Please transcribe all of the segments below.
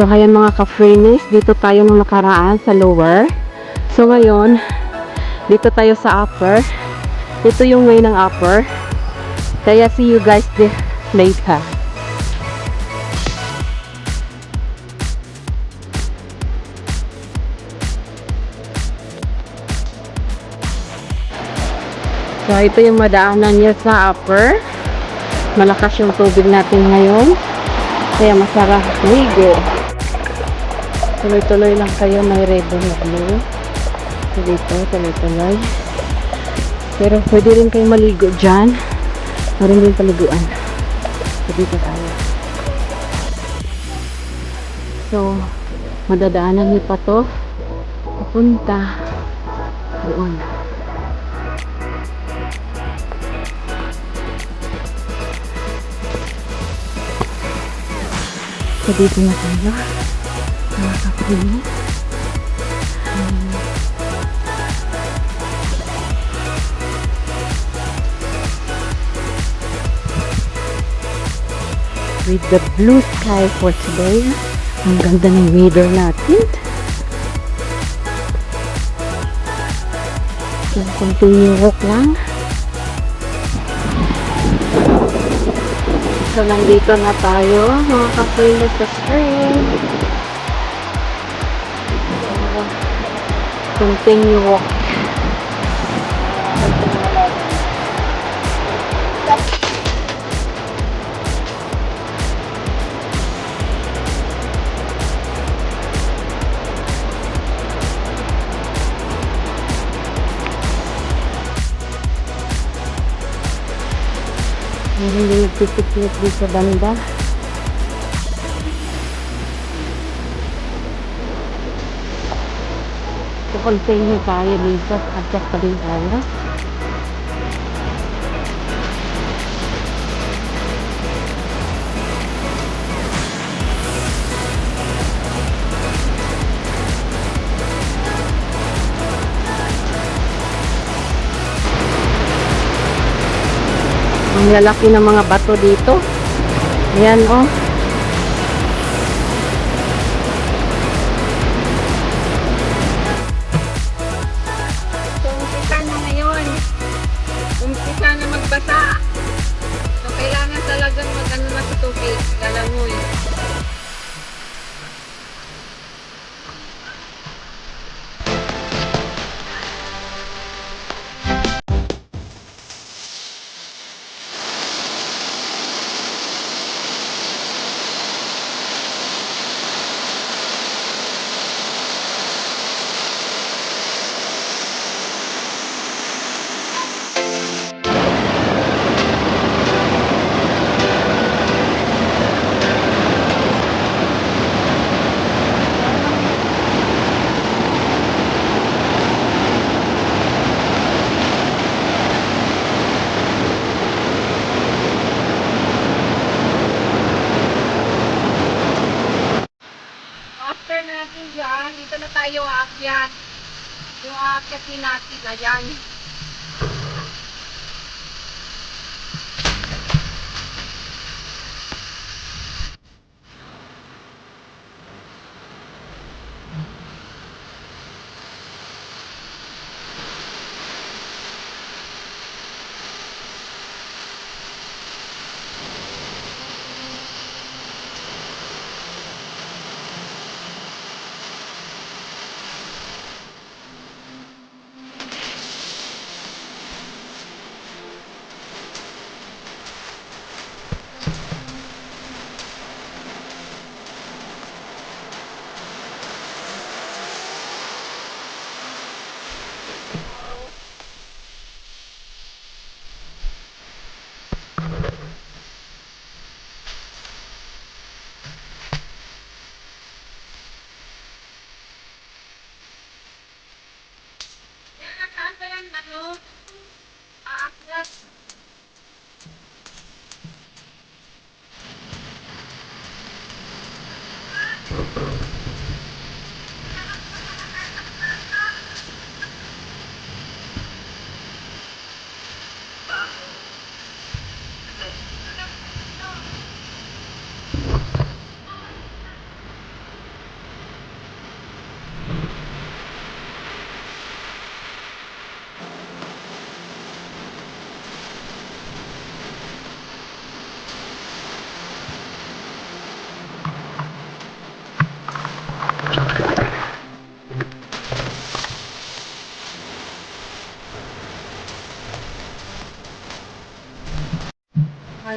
So, ayan mga ka-furnace, dito tayo nung nakaraan sa lower. So, ngayon, dito tayo sa upper. Ito yung way ng upper. Kaya see you guys later. So, ito yung madaanan niya sa upper. Malakas yung tubig natin ngayon. Kaya masarap maligo. Tuloy-tuloy lang kayo. May red na blue. So, dito, tuloy-tuloy. Pero pwede rin kayong maligo dyan. Meron din paliguan. So, dito tayo. So, madadaanan niyo pa to. Papunta doon. So, dito na tayo. Mga kapatid. With the blue sky for today. Ang ganda ng weather natin. So, continue walk lang. So, nandito na tayo, mga kapatid, sa spring. So, continue walk. Hindi nagpipiknik dito sa banda. So, continue tayo dito. Adjust pa din tayo. Ang lalaki ng mga bato dito. Ayan, oh. So, umpisa na ngayon. Umpisa na magbasa. So, kailangan talagang mag-ano na sa tubig. Galangoy. After natin dyan, dito na tayo aakyat. Yung aakyatin natin na yan.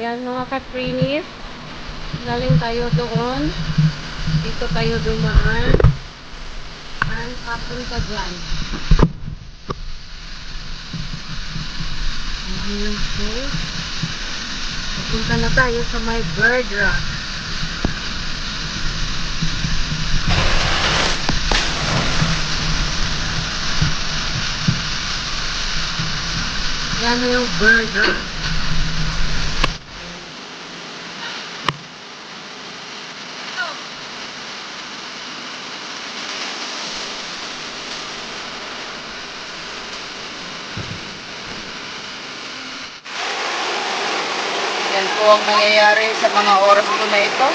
Ayan mga kaprinis. Galing tayo doon. Dito tayo dumaan. Ang papunta dyan. Okay. Papunta na tayo sa may bird rock. Yan na yung bird rock. Yan po ang nangyayari sa mga oras po na ito.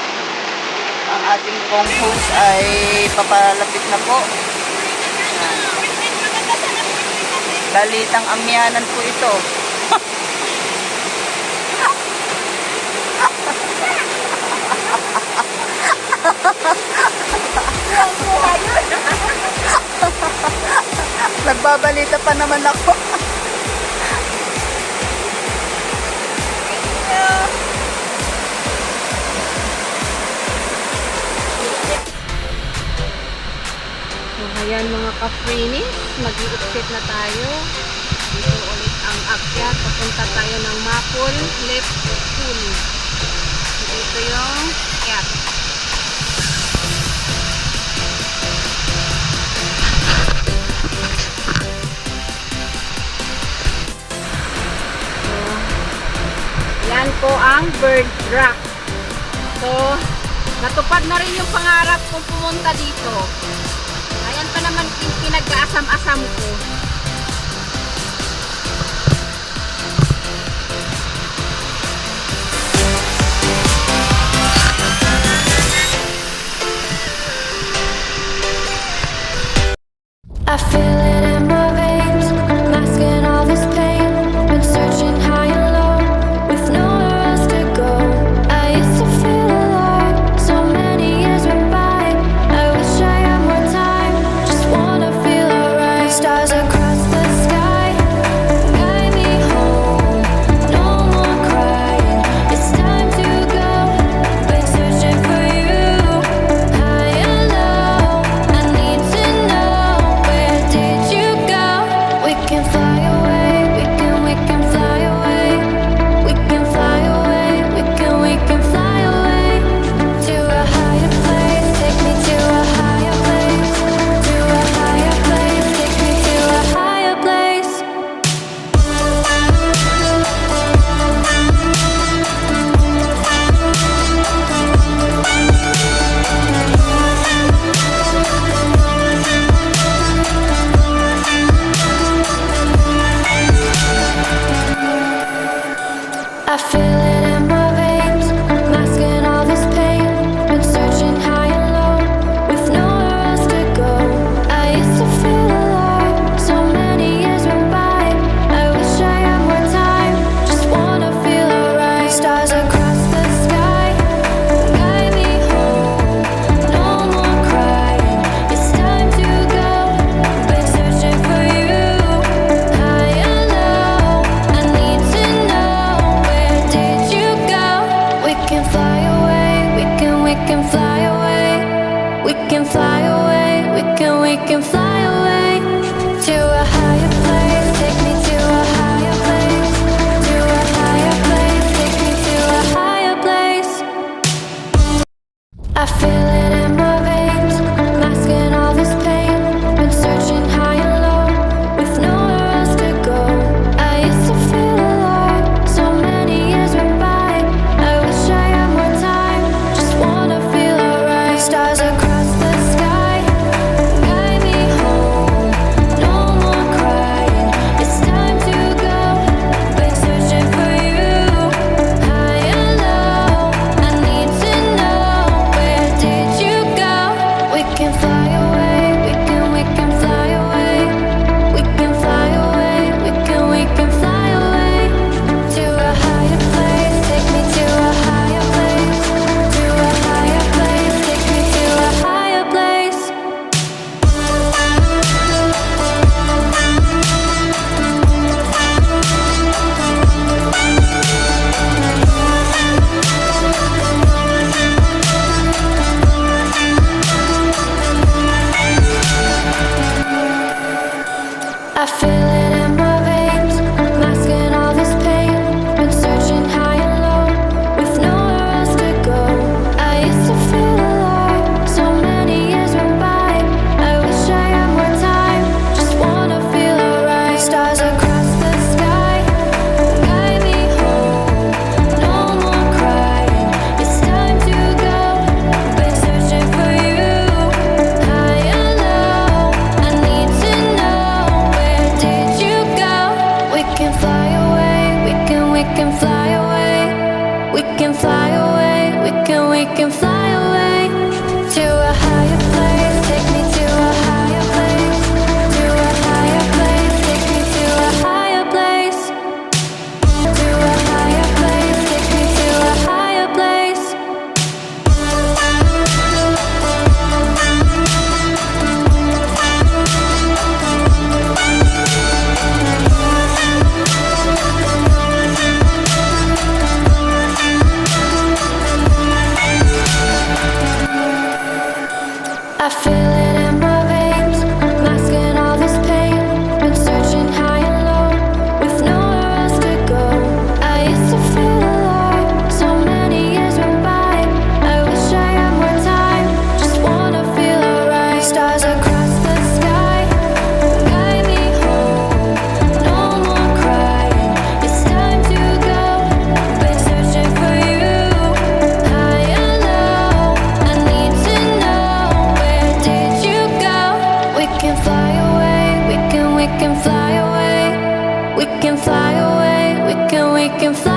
Ang ating pong host ay papalapit na po. Yan. Balitang amyanan po ito. Nagbabalita pa naman ako. So, ayan mga ka-freenis, mag-i-exit na tayo. Dito ulit ang akyat. Papunta tayo ng Maple Left Pool. Dito yung akyat. So, yan po ang bird rock. So, natupad na rin yung pangarap kong pumunta dito. Ayan pa naman yung pinag-aasam-asam ko. I feel it in my veins, masking all this pain. Been searching high and low, with nowhere else to go. I used to feel alive, so many years went by. I wish I had more time, just wanna feel alright. Stars across the sky, guide me home. No more crying, it's time to go. Been searching for you, high and low. I need to know. Where did you go? We can fly away, we can fly away. We can fly away, we can fly away. To a higher place, take me to a higher place. To a higher place, take me to a higher place. I feel it in my veins, masking all this pain. Been searching high and low, with nowhere else to go. I used to feel alive, so many years went by. I wish I had more time, just wanna feel alright. Stars across the sky, guide me home. No more crying, it's time to go. Been searching for you, high and low. I need to know. Where did you go? We can fly away, we can fly away. We can fly away, we can fly away. To a higher place, take me to a higher place. To a higher place, take me to a higher place. I feel it in my veins, masking all this pain. Been searching high and low, with nowhere else to go. I used to feel alive, so many years went by. I wish I had more time, just wanna feel alright. Stars across the sky, guide me home. feel it in my veins, masking all this pain. Been searching high and low, with nowhere else to go. I used to feel alive, so many years went by. I wish I had more time, just wanna feel alright. Stars across the sky, guide me home. No more crying, it's time to go. Been searching for you, high and low. I need to know, where did you go? We can fly away, we can fly away. We can fly away, we can fly away. To a higher place, take me to a higher place. To a higher place, take me to a higher place. To a higher place, take me to a higher place. I feel it in my veins, masking all this pain. Been searching high and low, with nowhere else to go. I used to feel alive, so many years went by. I wish I had more time, just wanna feel alright. Stars across the sky, guide me home. No more crying, it's time to go. Been searching for you, high and low. I need to know, where did you go? We can fly away, we can fly away. We can fly away, we can fly